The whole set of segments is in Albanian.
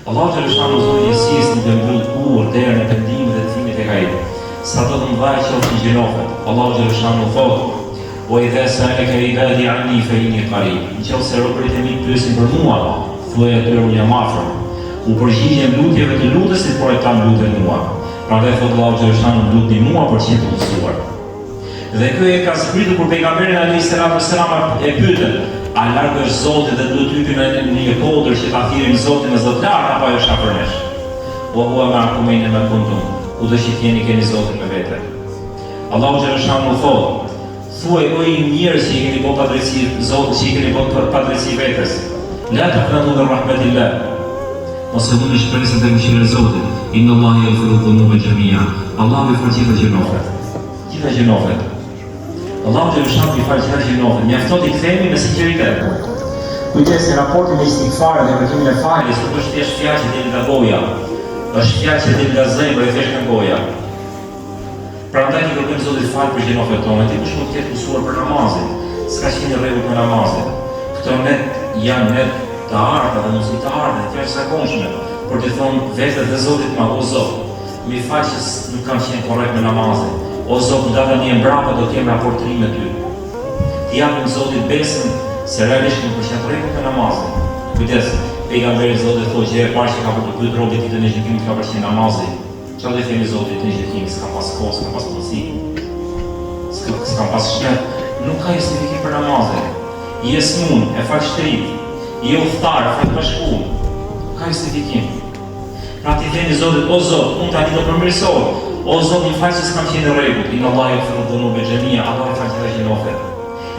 Allahu xhaleshanu zonë njësisë në të mbyll kurrë derën e pendimit dhe të timit e gajit. Sa do të mëdha që është gjinofet. Allahu xhaleshanu thotë: "Wa idha sa'alaka ibadi 'anni fa inni qarib." Nëse robërit e mi pyesin për mua, thuaj atyre unë jam afër. U përgjigjem lutjeve të lutësit, por ata luten mua. Prandaj thotë Allahu xhaleshanu lutni mua për të qenë të mësuar. Dhe kjo e ka zbritur kur pejgamberin alayhis salam e pyetën: "A larg është Zoti dhe duhet hypi në një kodër që ta thirrim Zotin në zotlar apo është afër nesh?" Wa huwa ma'akum aynama kuntum. Kudo që jeni keni Zotin me vete. Allahu xhaleshanu thotë: "Thuaj o ju njerëz që keni bërë padrejti Zotit, që keni bërë padrejti vetes. La taqnatu min rahmatillah." Ose unë shpresën të mëshirë e Zotit. Inna Allaha yaghfiru dhunuba jami'a. Allahu i falë gjitha gjinofet. Gjitha gjinofet. Allahu xhaleshanu i falë gjitha gjinofet. Mjafton i kthehemi me sinqeritet. Kujdes në raportin me istighfar dhe kërkimin e faljes, nuk është thjesht fjalë që del nga goja. Është fjalë që del nga zemra e thjesht nga goja. Prandaj i kërkojmë Zotit falë për gjinofet tona. Ti kush mund të ketë mësuar për namazin, s'ka qenë në rregull me namazin. Këto net janë net të ardha dhe mos i të ardha, të jashtëzakonshme, por të thonë vetë dhe Zotit ma, o Zot, mi fal që nuk kam qenë korrekt me namazin. O Zot, në data një mbrapa do të kem raportrim me ty. Ti japim Zotit besën se realisht nuk është në rregull me namazin. Kujdes, pejgamberi Zotit thotë që e parë që ka për të pyet robit ditën e gjykimit ka përqenë namazin. Çfarë do të themi Zotit në gjykim? S'ka pas kohë, s'ka pas mundësi, s'ka pas shnet, nuk ka justifikim për namazin. Je smun, e fal shtrit, je udhëtar, fal bashkum, ka justifikim. Pra ti themi Zotit: o Zot, unë tani do përmirësohem. O Zot, më fal që s'kam qenë në rregull. Inna Allaha yaghfiru dhunuba jami'a. Allah i falë gjitha gjinofet.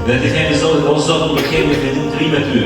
Dhe ti themi Zotit: o Zot, unë do të kem një fillim të ri me ty.